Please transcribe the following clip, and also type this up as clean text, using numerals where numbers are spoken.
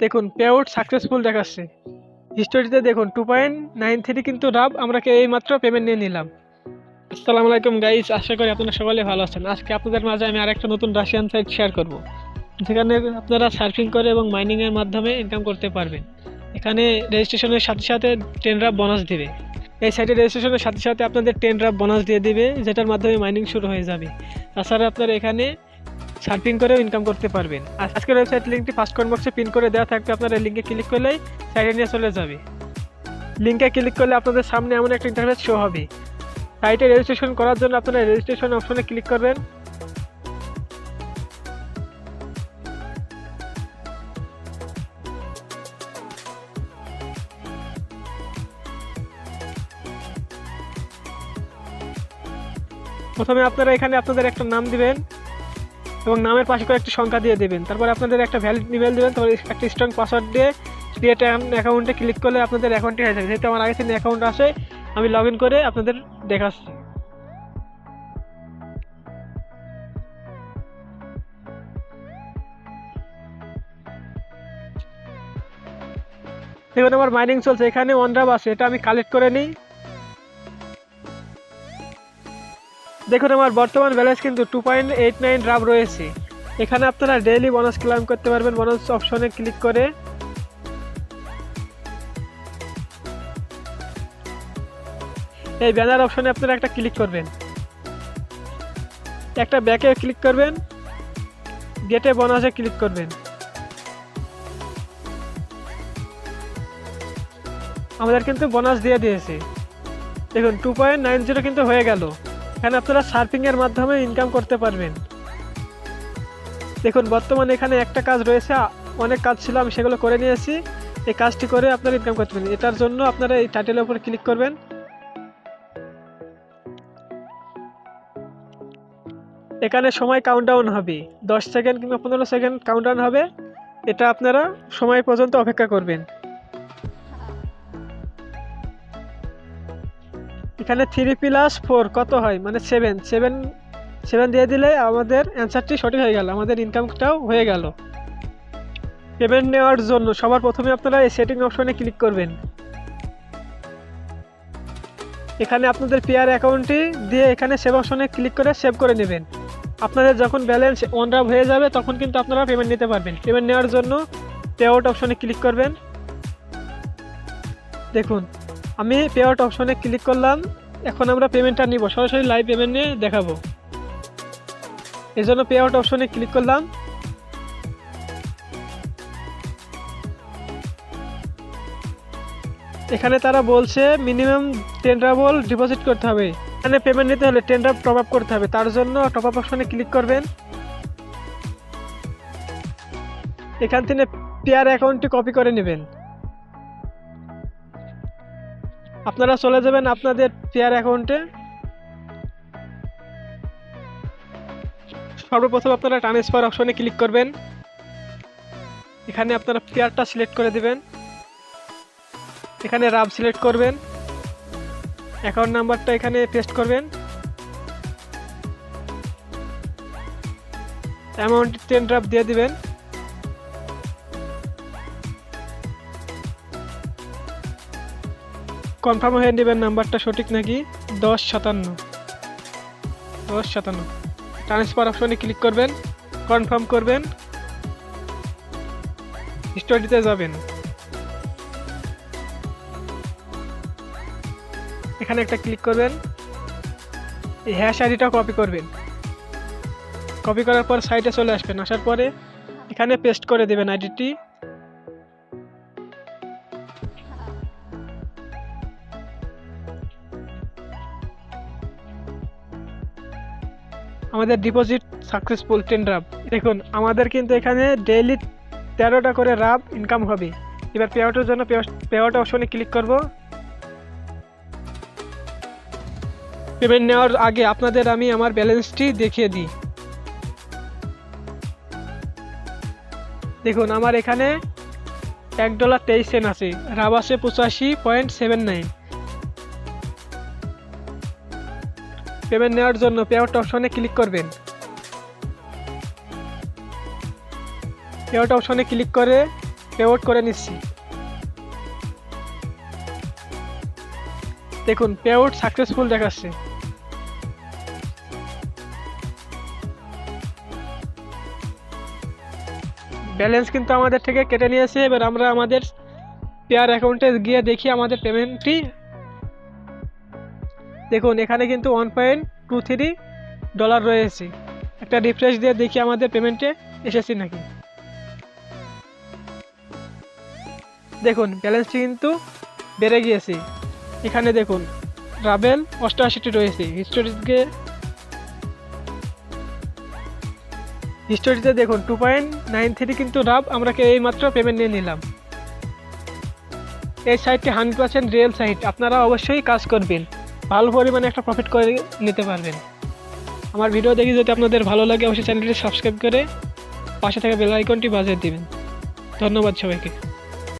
দেখুন pay out successful দেখাচ্ছে। হিস্টোরিতে দেখুন 2.93 কিন্তু রাব আমরা এই মাত্র পেমেন্ট নিয়ে নিলাম। আসসালামু আলাইকুম গাইস, আশা করি আপনারা সকলে ভালো আছেন। আজকে আপনাদের মাঝে আমি আরেকটা নতুন রাশিয়ান সাইট শেয়ার করব, যেখানে আপনারা সার্ফিং করে এবং মাইনিং এর মাধ্যমে ইনকাম করতে পারবেন। এখানে রেজিস্ট্রেশনের সাথে সাথে 10 রাব বোনাস দিবে। এই সাইটে রেজিস্ট্রেশনের সাথে সাথে আপনাদের 10 রাব বোনাস দিয়ে দিবে, যেটার মাধ্যমে মাইনিং শুরু হয়ে যাবে। তাছাড়া আপনারা এখানে সার্ফিং করেও ইনকাম করতে পারবেন। আজকের ওয়েবসাইট লিঙ্কটি ফার্স্ট কমেন্ট বক্সে পিন করে দেওয়া থাকবে, আপনারা লিঙ্কে ক্লিক করলেই সাইটে নিয়ে চলে যাবে। লিঙ্কে ক্লিক করলে আপনাদের সামনে এমন একটা ইন্টারফেস শো হবে। সাইটে রেজিস্ট্রেশন করার জন্য আপনারা রেজিস্ট্রেশন অপশনে ক্লিক করবেন। প্রথমে আপনারা এখানে আপনাদের একটা নাম দিবেন এবং নামের পাশে করে একটি সংখ্যা দিয়ে দেবেন। তারপর আপনাদের একটা ভ্যালিড ইমেল দেবেন, তারপর একটা স্ট্রং পাসওয়ার্ড দিয়ে ক্রিয়েট অ্যাকাউন্টে ক্লিক করলে আপনাদের অ্যাকাউন্টটি হয়ে যাবে। যেহেতু আমার আগে থেকে অ্যাকাউন্ট আছে, আমি লগ ইন করে আপনাদের দেখাচ্ছি। দেখুন আমার মাইনিং চলছে, এখানে 1 রাব আছে, এটা আমি কালেক্ট করে নিই। দেখুন আমার বর্তমান ব্যালেন্স কিন্তু 2.89 রাব রয়েছে। এখানে আপনারা ডেইলি বোনাস ক্লেম করতে পারবেন। বোনাস অপশনে ক্লিক করে এই ব্যানার অপশনে আপনারা একটা ক্লিক করবেন, একটা ব্যাকে ক্লিক করবেন, গেটে বোনাসে ক্লিক করবেন। আমাদের কিন্তু বোনাস দিয়ে দিয়েছে। দেখুন 2.90 কিন্তু হয়ে গেল। এখানে আপনারা সার্ফিং এর মাধ্যমে ইনকাম করতে পারবেন। দেখুন বর্তমানে এখানে একটা কাজ রয়েছে, অনেক কাজ ছিল, আমি সেগুলো করে নিয়েছি। এই কাজটি করে আপনারা ইনকাম করতে পারবেন। এটার জন্য আপনারা এই টাইটেলের উপর ক্লিক করবেন। এখানে সময় কাউন্টডাউন হবে, 10 সেকেন্ড কিংবা 15 সেকেন্ড কাউন্টডাউন হবে। এটা আপনারা সময় পর্যন্ত অপেক্ষা করবেন। এখানে 3+4 কত হয়, মানে 7 দিয়ে দিলে আমাদের অ্যান্সারটি সঠিক হয়ে গেল, আমাদের ইনকামটাও হয়ে গেল। পেমেন্ট নেওয়ার জন্য সবার প্রথমে আপনারা এই সেটিং অপশনে ক্লিক করবেন। এখানে আপনাদের পেয়ার অ্যাকাউন্টটি দিয়ে এখানে সেভ অপশনে ক্লিক করে সেভ করে নেবেন। আপনাদের যখন ব্যালেন্স 1 রাব হয়ে যাবে তখন কিন্তু আপনারা পেমেন্ট নিতে পারবেন। পেমেন্ট নেওয়ার জন্য পে আউট অপশনে ক্লিক করবেন। দেখুন আমি পে আউট অপশনে ক্লিক করলাম। এখন আমরা পেমেন্টটা নিব, সরাসরি লাইভ পেমেন্ট নিয়ে দেখাবো। এর জন্য পে আউট অপশনে ক্লিক করলাম। এখানে তারা বলছে মিনিমাম 10 রাবল ডিপোজিট করতে হবে। এখানে পেমেন্ট নিতে হলে 10 রাব টপ আপ করতে হবে। তার জন্য টপ আপ অপশনে ক্লিক করবেন। এখান থেকে পেয়ার অ্যাকাউন্টটি কপি করে নেবেন। আপনারা চলে যাবেন আপনাদের পেয়ার অ্যাকাউন্টে। সর্বপ্রথম আপনারা ট্রান্সফার অপশনে ক্লিক করবেন। এখানে আপনারা পেয়ারটা সিলেক্ট করে দেবেন। এখানে রাব সিলেক্ট করবেন, অ্যাকাউন্ট নাম্বারটা এখানে পেস্ট করবেন, অ্যামাউন্ট 10 রাব দিয়ে দিবেন। কনফার্ম হয়ে নেবেন নাম্বারটা সঠিক নাকি। 1057 ট্রান্সফার অপশনে ক্লিক করবেন, কনফার্ম করবেন, স্টোরিতে যাবেন। এখানে একটা ক্লিক করবেন, এই হ্যাশ আইডিটা কপি করবেন। কপি করার পর সাইটে চলে আসবেন। আসার পরে এখানে পেস্ট করে দেবেন আইডিটি। আমাদের ডিপোজিট সাকসেসফুল 10 রাব। দেখুন আমাদের কিন্তু এখানে ডেইলি 13টা করে রাব ইনকাম হবে। এবার পে আউটের জন্য পে আউট অপশনে ক্লিক করব। পেমেন্ট নেওয়ার আগে আপনাদের আমি আমার ব্যালেন্সটি দেখিয়ে দিই। দেখুন আমার এখানে $1.23 আছে, রাব আছে 85.79। পেমেন্ট নেওয়ার জন্য পে আউট অপশনে ক্লিক করবেন। পে আউট অপশনে ক্লিক করে পে আউট করে নিচ্ছি। দেখুন পে আউট সাকসেসফুল দেখাচ্ছে। ব্যালেন্স কিন্তু আমাদের থেকে কেটে নিয়েছে। এবার আমরা আমাদের পেয়ার অ্যাকাউন্টে গিয়ে দেখি আমাদের পেমেন্টটি। দেখুন এখানে কিন্তু $1.23 রয়েছে। একটা রিফ্রেশ দিয়ে দেখি আমাদের পেমেন্টে এসেছে নাকি। দেখুন ব্যালেন্সটি কিন্তু বেড়ে গিয়েছে। এখানে দেখুন রাবেল 88টি রয়েছে। হিস্টোরিতে দেখুন 2.93 কিন্তু রাব আমরা এই মাত্র পেমেন্ট নিয়ে নিলাম। এই সাইটটি 100% রিয়েল সাইট। আপনারা অবশ্যই কাজ করবেন, ভালো পরিমাণে একটা প্রফিট করে নিতে পারবেন। আমার ভিডিও দেখে যদি আপনাদের ভালো লাগে অবশ্যই চ্যানেলটি সাবস্ক্রাইব করে পাশে থাকা বেল আইকনটি বাজিয়ে দিবেন। ধন্যবাদ সবাইকে।